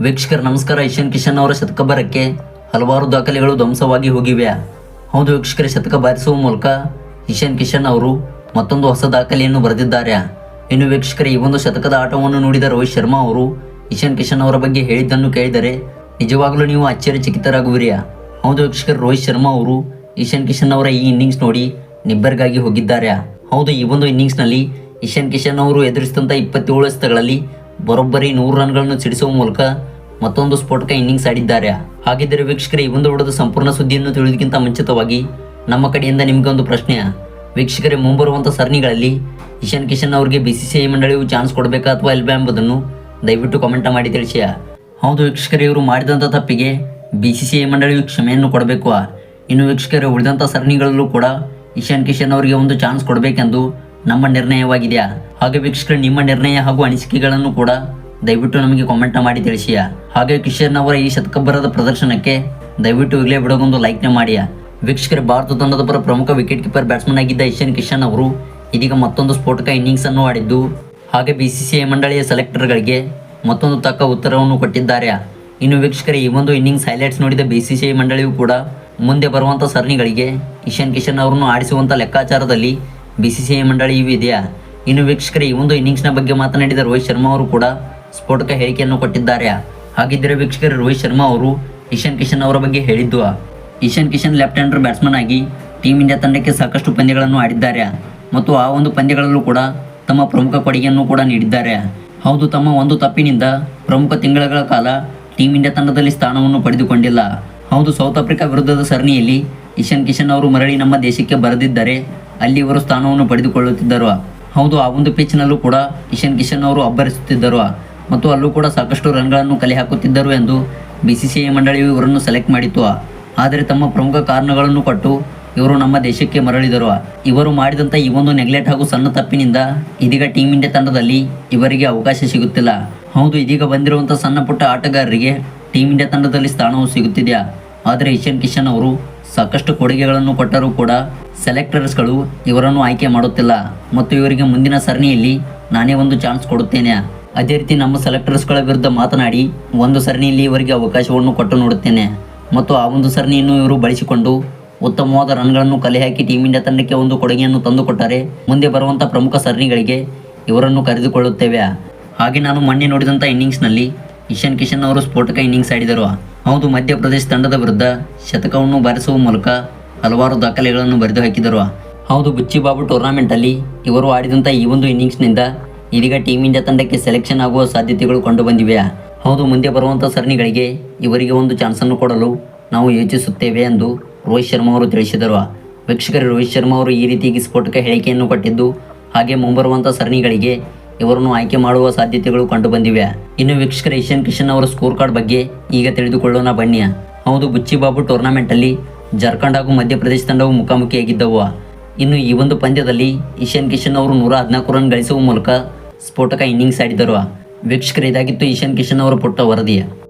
ವೀಕ್ಷಕರ ನಮಸ್ಕಾರ. ಇಶಾನ್ ಕಿಶನ್ ಅವರ ಶತಕ ಬರಕ್ಕೆ ಹಲವಾರು ದಾಖಲೆಗಳು ಧ್ವಂಸವಾಗಿ ಹೋಗಿವೆ. ಹೌದು ವೀಕ್ಷಕರ, ಶತಕ ಬಾರಿಸುವ ಮೂಲಕ ಇಶಾನ್ ಕಿಶನ್ ಅವರು ಮತ್ತೊಂದು ಹೊಸ ದಾಖಲೆಯನ್ನು ಬರೆದಿದ್ದಾರೆ. ಇನ್ನು ವೀಕ್ಷಕರ, ಈ ಒಂದು ಶತಕದ ಆಟವನ್ನು ನೋಡಿದ ರೋಹಿತ್ ಶರ್ಮಾ ಅವರು ಇಶಾನ್ ಕಿಶನ್ ಅವರ ಬಗ್ಗೆ ಹೇಳಿದ್ದನ್ನು ಕೇಳಿದರೆ ನಿಜವಾಗಲೂ ನೀವು ಆಶ್ಚರ್ಯಚಕಿತರಾಗುವಿರಿ. ಹೌದು ವೀಕ್ಷಕರ, ರೋಹಿತ್ ಶರ್ಮಾ ಅವರು ಇಶಾನ್ ಕಿಶನ್ ಅವರ ಈ ಇನ್ನಿಂಗ್ಸ್ ನೋಡಿ ನಿಬ್ಬೆರಗಾಗಿ ಹೋಗಿದ್ದಾರೆ. ಹೌದು, ಈ ಒಂದು ಇನ್ನಿಂಗ್ಸ್ನಲ್ಲಿ ಇಶಾನ್ ಕಿಶನ್ ಅವರು ಎದುರಿಸಿದಂಥ 27 ಎಸೆತಗಳಲ್ಲಿ ಬರೋಬ್ಬರಿ 100 ರನ್ಗಳನ್ನು ಸಿಡಿಸುವ ಮೂಲಕ ಮತ್ತೊಂದು ಸ್ಫೋಟಕ ಇನ್ನಿಂಗ್ಸ್ ಆಡಿದ್ದಾರೆ. ಹಾಗಿದ್ದರೆ ವೀಕ್ಷಕರೇ, ಈ ಒಂದು ವಿಡಿಯೋದ ಸಂಪೂರ್ಣ ಸುದ್ದಿಯನ್ನು ತಿಳಿಯೋದಕ್ಕಿಂತ ಮುಂಚಿತವಾಗಿ ನಮ್ಮ ಕಡೆಯಿಂದ ನಿಮಗೆ ಒಂದು ಪ್ರಶ್ನೆ. ವೀಕ್ಷಕರೇ, ಮುಂಬರುವಂಥ ಸರಣಿಗಳಲ್ಲಿ ಇಶಾನ್ ಕಿಶನ್ ಅವರಿಗೆ BCCI ಮಂಡಳಿಯು ಚಾನ್ಸ್ ಕೊಡಬೇಕಾ ಅಥವಾ ಇಲ್ವಾ ಎಂಬುದನ್ನು ದಯವಿಟ್ಟು ಕಮೆಂಟ್ ಮಾಡಿ ತಿಳಿಸಿ. ಹೌದು ವೀಕ್ಷಕರೇ, ಇವರು ಮಾಡಿದಂಥ ತಪ್ಪಿಗೆ BCCI ಮಂಡಳಿಯು ಕ್ಷಮೆಯನ್ನು ಕೊಡಬೇಕು. ಇನ್ನು ವೀಕ್ಷಕರೇ, ಉಳಿದಂಥ ಸರಣಿಗಳಲ್ಲೂ ಕೂಡ ಇಶಾನ್ ಕಿಶನ್ ಅವರಿಗೆ ಒಂದು ಚಾನ್ಸ್ ಕೊಡಬೇಕೆಂದು ನಮ್ಮ ನಿರ್ಣಯವಾಗಿದೆ. ಹಾಗೆ ವೀಕ್ಷಕರೇ, ನಿಮ್ಮ ನಿರ್ಣಯ ಹಾಗೂ ಅನಿಸಿಕೆಗಳನ್ನು ಕೂಡ ದಯವಿಟ್ಟು ನಮಗೆ ಕಾಮೆಂಟ್ ಮಾಡಿ ತಿಳಿಸಿ. ಹಾಗೆ ಕಿಶನ್ ಅವರ ಈ ಶತಕಬ್ಬರದ ಪ್ರದರ್ಶನಕ್ಕೆ ದಯವಿಟ್ಟು ಈಗಲೇ ವಿಡಿಯೋಗೊಂದು ಲೈಕ್ನ ಮಾಡಿ. ವೀಕ್ಷಕರೇ, ಭಾರತ ತಂಡದ ಪರ ಪ್ರಮುಖ ವಿಕೆಟ್ ಕೀಪರ್ ಬ್ಯಾಟ್ಸ್ಮನ್ ಆಗಿದ್ದ ಇಶಾನ್ ಕಿಶನ್ ಅವರು ಇದೀಗ ಮತ್ತೊಂದು ಸ್ಫೋಟಕ ಇನ್ನಿಂಗ್ಸ್ ಅನ್ನು ಆಡಿದ್ದು, ಹಾಗೆ BCCI ಮಂಡಳಿಯ ಸೆಲೆಕ್ಟರ್ಗಳಿಗೆ ಮತ್ತೊಂದು ತಕ್ಕ ಉತ್ತರವನ್ನು ಕೊಟ್ಟಿದ್ದಾರೆ. ಇನ್ನು ವೀಕ್ಷಕರೇ, ಈ ಒಂದು ಇನ್ನಿಂಗ್ಸ್ ಹೈಲೈಟ್ಸ್ ನೋಡಿದ BCCI ಮಂಡಳಿಯು ಕೂಡ ಮುಂದೆ ಬರುವಂಥ ಸರಣಿಗಳಿಗೆ ಇಶಾನ್ ಕಿಶನ್ ಅವರನ್ನು ಆಡಿಸುವಂಥ ಲೆಕ್ಕಾಚಾರದಲ್ಲಿ BCCI ಮಂಡಳಿಯೂ ಇದೆಯಾ. ಇನ್ನು ವೀಕ್ಷಕರೇ, ಈ ಒಂದು ಇನ್ನಿಂಗ್ಸ್ನ ಬಗ್ಗೆ ಮಾತನಾಡಿದ ರೋಹಿತ್ ಶರ್ಮಾ ಅವರು ಕೂಡ ಸ್ಫೋಟಕ ಹೇಳಿಕೆಯನ್ನು ಕೊಟ್ಟಿದ್ದಾರೆ. ಹಾಗಿದ್ದರೆ ವೀಕ್ಷಕರೇ, ರೋಹಿತ್ ಶರ್ಮಾ ಅವರು ಇಶಾನ್ ಕಿಶನ್ ಅವರ ಬಗ್ಗೆ ಹೇಳಿದ್ದು, Ishan Kishan left hander batsman ಆಗಿ ಟೀಮ್ ಇಂಡಿಯಾ ತಂಡಕ್ಕೆ ಸಾಕಷ್ಟು ಪಂದ್ಯಗಳನ್ನು ಆಡಿದ್ದಾರೆ ಮತ್ತು ಆ ಒಂದು ಪಂದ್ಯಗಳಲ್ಲೂ ಕೂಡ ತಮ್ಮ ಪ್ರಮುಖ ಕೊಡುಗೆಯನ್ನು ಕೂಡ ನೀಡಿದ್ದಾರೆ. ಹೌದು, ತಮ್ಮ ಒಂದು ತಪ್ಪಿನಿಂದ ಪ್ರಮುಖ ತಿಂಗಳ ಕಾಲ ಟೀಮ್ ಇಂಡಿಯಾ ತಂಡದಲ್ಲಿ ಸ್ಥಾನವನ್ನು ಪಡೆದುಕೊಂಡಿಲ್ಲ. ಹೌದು, ಸೌತ್ ಆಫ್ರಿಕಾ ವಿರುದ್ಧದ ಸರಣಿಯಲ್ಲಿ ಇಶಾನ್ ಕಿಶನ್ ಅವರು ಮರಳಿ ನಮ್ಮ ದೇಶಕ್ಕೆ ಬರದಿದ್ದರೆ ಅಲ್ಲಿ ಇವರು ಸ್ಥಾನವನ್ನು ಪಡೆದುಕೊಳ್ಳುತ್ತಿದ್ದರು. ಹೌದು, ಆ ಒಂದು ಪಿಚ್ನಲ್ಲೂ ಕೂಡ ಇಶಾನ್ ಕಿಶನ್ ಅವರು ಅಬ್ಬರಿಸುತ್ತಿದ್ದರು ಮತ್ತು ಅಲ್ಲೂ ಕೂಡ ಸಾಕಷ್ಟು ರನ್ಗಳನ್ನು ಕಲೆ ಹಾಕುತ್ತಿದ್ದರು ಎಂದು BCCI ಮಂಡಳಿಯು ಇವರನ್ನು ಸೆಲೆಕ್ಟ್ ಮಾಡಿತ್ತು. ಆದರೆ ತಮ್ಮ ಪ್ರಮುಖ ಕಾರಣಗಳನ್ನು ಕೊಟ್ಟು ಇವರು ನಮ್ಮ ದೇಶಕ್ಕೆ ಮರಳಿದರು. ಇವರು ಮಾಡಿದಂಥ ಈ ಒಂದು ನೆಗ್ಲೆಕ್ಟ್ ಹಾಗೂ ಸಣ್ಣ ತಪ್ಪಿನಿಂದ ಇದೀಗ ಟೀಮ್ ಇಂಡಿಯಾ ತಂಡದಲ್ಲಿ ಇವರಿಗೆ ಅವಕಾಶ ಸಿಗುತ್ತಿಲ್ಲ. ಹೌದು, ಇದೀಗ ಬಂದಿರುವಂಥ ಸಣ್ಣ ಪುಟ್ಟ ಆಟಗಾರರಿಗೆ ಟೀಮ್ ಇಂಡಿಯಾ ತಂಡದಲ್ಲಿ ಸ್ಥಾನವು ಸಿಗುತ್ತಿದೆ. ಆದರೆ ಇಶಾನ್ ಕಿಶನ್ ಅವರು ಸಾಕಷ್ಟು ಕೊಡುಗೆಗಳನ್ನು ಕೊಟ್ಟರೂ ಕೂಡ ಸೆಲೆಕ್ಟರ್ಸ್ಗಳು ಇವರನ್ನು ಆಯ್ಕೆ ಮಾಡುತ್ತಿಲ್ಲ ಮತ್ತು ಇವರಿಗೆ ಮುಂದಿನ ಸರಣಿಯಲ್ಲಿ ನಾನೇ ಒಂದು ಚಾನ್ಸ್ ಕೊಡುತ್ತೇನೆ, ಅದೇ ರೀತಿ ನಮ್ಮ ಸೆಲೆಕ್ಟರ್ಸ್ಗಳ ವಿರುದ್ಧ ಮಾತನಾಡಿ ಒಂದು ಸರಣಿಯಲ್ಲಿ ಇವರಿಗೆ ಅವಕಾಶವನ್ನು ಕೊಟ್ಟು ನೋಡುತ್ತೇನೆ ಮತ್ತು ಆ ಒಂದು ಸರಣಿಯನ್ನು ಇವರು ಬಳಸಿಕೊಂಡು ಉತ್ತಮವಾದ ರನ್ಗಳನ್ನು ಕಲೆ ಹಾಕಿ ಟೀಮ್ ಇಂಡಿಯಾ ತಂಡಕ್ಕೆ ಒಂದು ಕೊಡುಗೆಯನ್ನು ತಂದುಕೊಟ್ಟರೆ ಮುಂದೆ ಬರುವಂಥ ಪ್ರಮುಖ ಸರಣಿಗಳಿಗೆ ಇವರನ್ನು ಕರೆದುಕೊಳ್ಳುತ್ತೇವೆ. ಹಾಗೆ ನಾನು ಮೊನ್ನೆ ನೋಡಿದಂಥ ಇನ್ನಿಂಗ್ಸ್ನಲ್ಲಿ ಇಶಾನ್ ಕಿಶನ್ ಅವರು ಸ್ಫೋಟಕ ಇನ್ನಿಂಗ್ಸ್ ಆಡಿದರು. ಹೌದು, ಮಧ್ಯಪ್ರದೇಶ ತಂಡದ ವಿರುದ್ಧ ಶತಕವನ್ನು ಬಾರಿಸುವ ಮೂಲಕ ಹಲವಾರು ದಾಖಲೆಗಳನ್ನು ಬರೆದು ಹಾಕಿದರು. ಹೌದು, ಬುಚ್ಚಿಬಾಬು ಟೂರ್ನಾಮೆಂಟಲ್ಲಿ ಇವರು ಆಡಿದಂಥ ಈ ಒಂದು ಇನ್ನಿಂಗ್ಸ್ನಿಂದ ಇದೀಗ ಟೀಮ್ ಇಂಡಿಯಾ ತಂಡಕ್ಕೆ ಸೆಲೆಕ್ಷನ್ ಆಗುವ ಸಾಧ್ಯತೆಗಳು ಕಂಡುಬಂದಿವೆ. ಹೌದು, ಮುಂದೆ ಬರುವಂಥ ಸರಣಿಗಳಿಗೆ ಇವರಿಗೆ ಒಂದು ಚಾನ್ಸನ್ನು ಕೊಡಲು ನಾವು ಯೋಚಿಸುತ್ತೇವೆ ಎಂದು ರೋಹಿತ್ ಶರ್ಮಾ ಅವರು ತಿಳಿಸಿದರು. ವೀಕ್ಷಕರು, ರೋಹಿತ್ ಶರ್ಮಾ ಅವರು ಈ ರೀತಿಯಾಗಿ ಸ್ಫೋಟಕ ಹೇಳಿಕೆಯನ್ನು ಕೊಟ್ಟಿದ್ದು, ಹಾಗೆ ಮುಂಬರುವಂಥ ಸರಣಿಗಳಿಗೆ ಇವರನ್ನು ಆಯ್ಕೆ ಮಾಡುವ ಸಾಧ್ಯತೆಗಳು ಕಂಡುಬಂದಿವೆ. ಇನ್ನು ವೀಕ್ಷಕರ, ಇಶಾನ್ ಕಿಶನ್ ಅವರ ಸ್ಕೋರ್ ಕಾರ್ಡ್ ಬಗ್ಗೆ ಈಗ ತಿಳಿದುಕೊಳ್ಳೋಣ ಬನ್ನಿ. ಹೌದು, ಬುಚ್ಚಿಬಾಬು ಟೂರ್ನಾಮೆಂಟಲ್ಲಿ ಜಾರ್ಖಂಡ್ ಹಾಗೂ ಮಧ್ಯಪ್ರದೇಶ ತಂಡವು ಮುಖಾಮುಖಿಯಾಗಿದ್ದವು. ಇನ್ನು ಈ ಒಂದು ಪಂದ್ಯದಲ್ಲಿ ಇಶಾನ್ ಕಿಶನ್ ಅವರು 114 ರನ್ ಗಳಿಸುವ ಮೂಲಕ ಸ್ಫೋಟಕ ಇನ್ನಿಂಗ್ಸ್ ಆಡಿದರು. ವೀಕ್ಷಕರು, ಇದಾಗಿತ್ತು ಇಶಾನ್ ಕಿಶನ್ ಅವರ ಪುಟ್ಟ ವರದಿ.